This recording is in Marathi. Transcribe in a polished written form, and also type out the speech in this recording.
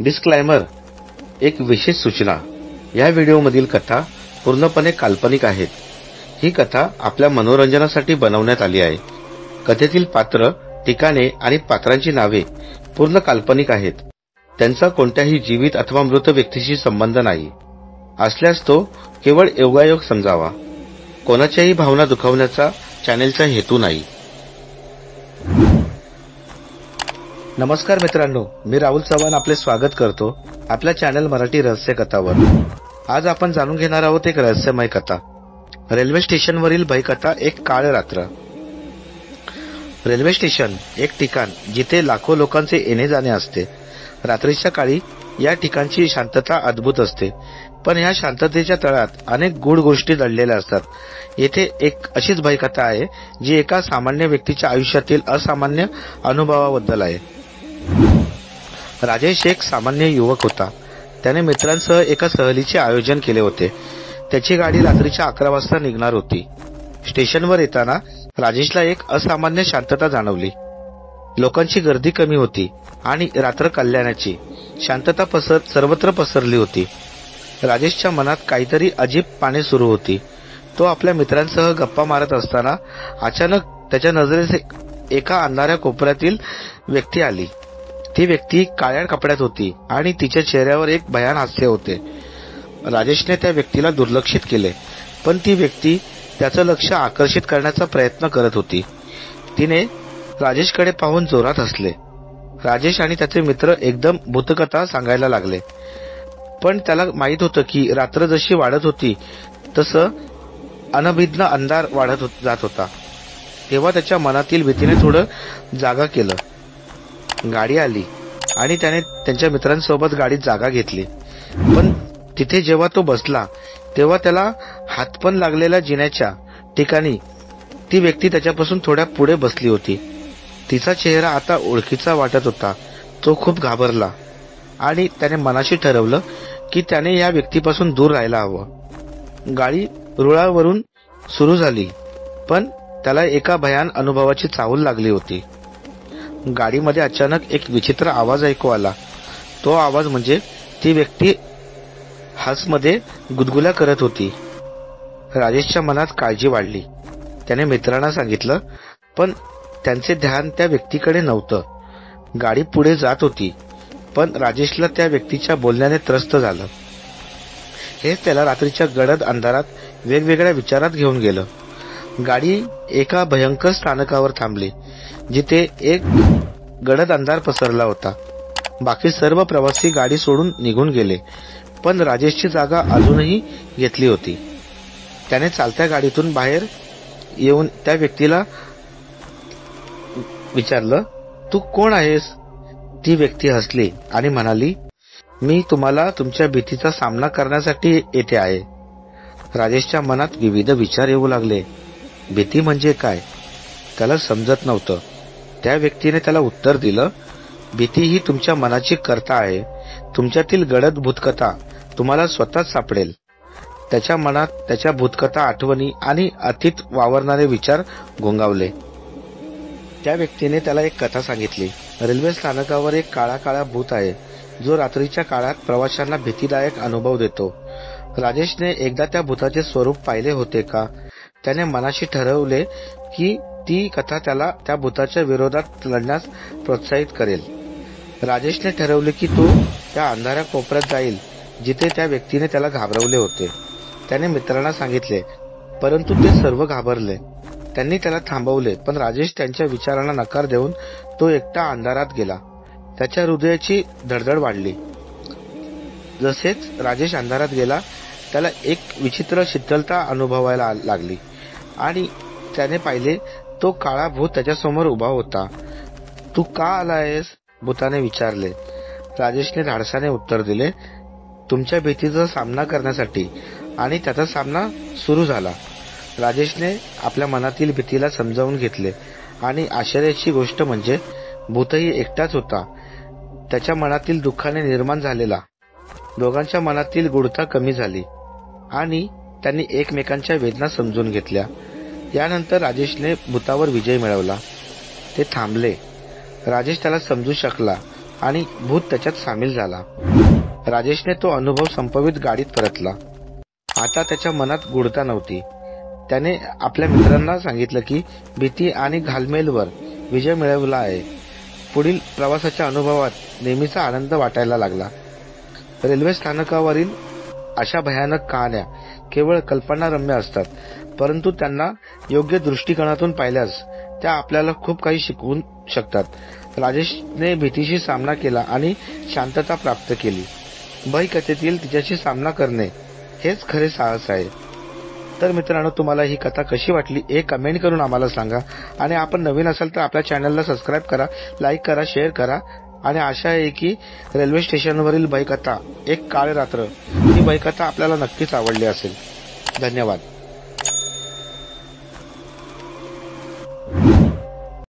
डिस्क्लेमर, एक विशेष सूचना. या व्हिडिओमधील कथा पूर्णपणे काल्पनिक आहेत. ही कथा आपल्या मनोरंजनासाठी बनवण्यात आली आहे. कथेतील पात्र, ठिकाणे आणि पात्रांची नावे पूर्ण काल्पनिक आहेत. त्यांचा कोणत्याही जीवित अथवा मृत व्यक्तीशी संबंध नाही. असल्यास तो केवळ योगायोग समजावा. कोणाच्याही भावना दुखावण्याचा चॅनेलचा हेतू नाही. नमस्कार मित्रांनो, मी राहुल चव्हाण आपले स्वागत करतो आपल्या चॅनल मराठी रहस्य कथावर. आज आपण जाणून घेणार आहोत एक रहस्यमय कथा. रेल्वे स्टेशनवरील भयकथा, एक काळ रात्र. रेल्वे स्टेशन एक ठिकाण जिथे लाखो लोकांचे येणे जाणे असते. रात्रीच्या काळी या ठिकाणची शांतता अद्भुत असते, पण ह्या शांततेच्या तळात अनेक गूढ गोष्टी दडलेल्या असतात. येथे एक अशीच भयकथा आहे जी एका सामान्य व्यक्तीच्या आयुष्यातील असामान्य अनुभवाबद्दल आहे. राजेश एक सामान्य युवक होता. त्याने मित्रांसह एका सहलीचे आयोजन केले होते. त्याची गाडी रात्रीच्या 11 वाजता निघणार होती. स्टेशनवर येताना राजेशला एक असामान्य शांतता जाणवली. लोकांची गर्दी कमी होती आणि रात्र कल्याणाची शांतता सर्वत्र पसरली होती. राजेशच्या मनात काहीतरी अजीब पाने सुरू होती. तो आपल्या मित्रांसह गप्पा मारत असताना अचानक त्याच्या नजरेस एका अंधाऱ्या कोपऱ्यातील व्यक्ती आली. ती व्यक्ती काळ्या कपड्यात होती आणि तिच्या चेहऱ्यावर एक भयान हास्य होते. राजेशने त्या व्यक्तीला दुर्लक्षित केले, पण ती व्यक्ती त्याचं लक्ष आकर्षित करण्याचा प्रयत्न करत होती. तिने राजेशकडे पाहून जोरात हसले. राजेश आणि त्याचे मित्र एकदम भूतकथा सांगायला लागले, पण त्याला माहित होतं की रात्र जशी वाढत होती तसं अनभिज्ञ अंधार वाढत जात होता. तेव्हा त्याच्या मनातील भीतीने थोडं जागा केलं. गाडी आली आणि त्याने त्यांच्या मित्रांसोबत गाडीत जागा घेतली. पण तिथे जेव्हा तो बसला तेव्हा त्याला हातपण लागलेल्या जिन्याच्या ठिकाणी ती व्यक्ती त्याच्यापासून थोड्या पुढे बसली होती. तिचा चेहरा आता ओळखीचा वाटत होता. तो खूप घाबरला आणि त्याने मनाशी ठरवलं की त्याने या व्यक्तीपासून दूर राहायला हवं. गाडी रुळावरून सुरू झाली, पण त्याला एका भयान अनुभवाची चाहूल लागली होती. गाडीमध्ये अचानक एक विचित्र आवाज ऐकू आला. तो आवाज म्हणजे ती व्यक्ती हासमध्ये गुदगुल्या करत होती. राजेशच्या मनात काळजी वाढली. त्याने मित्रांना सांगितलं, पण त्यांचे ध्यान त्या व्यक्तीकडे नव्हतं. गाडी पुढे जात होती, पण राजेशला त्या व्यक्तीच्या बोलण्याने त्रस्त झालं. हेच त्याला रात्रीच्या गडद अंधारात वेगवेगळ्या विचारात घेऊन गेलं. गाडी एका भयंकर स्थानकावर थांबली, जिथे एक गडद अंधार पसरला होता. बाकी सर्व प्रवासी गाडी सोडून निघून गेले, पण राजेशची जागा अजूनही घेतली होती. त्याने चालत्या गाडीतून बाहेर येऊन त्या व्यक्तीला विचारलं, तू कोण आहेस? ती व्यक्ती हसली आणि म्हणाली, मी तुम्हाला तुमच्या भीतीचा सामना करण्यासाठी येथे आहे. राजेशच्या मनात विविध विचार येऊ लागले. भीती म्हणजे काय त्याला समजत नव्हतं. त्या व्यक्तीने त्याला उत्तर दिलं, भीती ही तुमच्या मनाची कर्ता आहे. तुमच्यातील गडद भूतकथा तुम्हाला स्वतःच सापडेल. त्याच्या मनात त्याच्या भूतकथा, आठवणी आणि अतीत वावरणारे विचार घोंगावले. त्या व्यक्तीने त्याला एक कथा सांगितली. रेल्वे स्थानकावर एक काळा काळा भूत आहे, जो रात्रीच्या काळात प्रवाशांना भीतीदायक अनुभव देतो. राजेशने एकदा त्या भूताचे स्वरूप पाहिले होते का? त्याने मनाशी ठरवले की ती कथा त्याला त्या भूताच्या विरोधात लढण्यास प्रोत्साहित करेल. राजेशने ठरवले की तो त्या अंधाऱ्या कोपऱ्यात जाईल जिथे त्या व्यक्तीने त्याला घाबरवले होते. त्याने मित्रांना सांगितले, परंतु ते सर्व घाबरले. त्यांनी त्याला थांबवले, पण राजेश त्यांच्या विचारांना नकार देऊन तो एकटा अंधारात गेला. त्याच्या हृदयाची धडधड वाढली. जसेच राजेश अंधारात गेला, त्याला एक विचित्र शीतलता अनुभवायला लागली आणि त्याने पाहिले तो काळा भूत त्याच्यासमोर उभा होता. तू का आलायस? भूताने विचारले. राजेशने धाडसाने उत्तर दिले, तुमच्या भीतीचा सामना करण्यासाठी. आणि त्याचा सामना सुरू झाला. राजेशने आपल्या मनातील भीतीला समजावून घेतले आणि आश्चर्याची गोष्ट म्हणजे भूतही एकटाच होता. त्याच्या मनातील दुःखाने निर्माण झालेला. दोघांच्या मनातील गूढता कमी झाली आणि त्यांनी एकमेकांच्या वेदना समजून घेतल्या. यानंतर राजेशने भूतावर विजय मिळवला. ते थांबले. राजेश त्याला समजू शकला. आणि भूत त्याच्यात सामील झाला. राजेशने तो अनुभव संपवित गाडीत परतला. आता त्याच्या मनात गूढता नव्हती. त्याने आपल्या मित्रांना सांगितलं की भीती आणि घालमेलवर विजय मिळवला आहे. पुढील प्रवासाच्या अनुभवात नेहमीचा आनंद वाटायला लागला. रेल्वे स्थानकावरील अशा भयानक कहाण्या केवळ कल्पनारम्य असतात, परंतु त्यांना योग्य दृष्टिकोनातून पाहिल्यास त्या आपल्याला खूप काही शिकवू शकतात. राजेशने भीतीशी सामना केला आणि शांतता प्राप्त केली. भय कथेतील तिच्याशी सामना करणे हेच खरे साहस आहे. तर मित्रांनो, तुम्हाला ही कथा कशी वाटली हे कमेंट करून आम्हाला सांगा. आणि आपण नवीन असाल तर आपल्या चॅनलला सबस्क्राईब करा, लाईक करा, शेअर करा. आणि आशा आहे की रेल्वे स्टेशनवरील भयकथा एक काळ रात्र ही भयकथा आपल्याला नक्कीच आवडली असेल. धन्यवाद.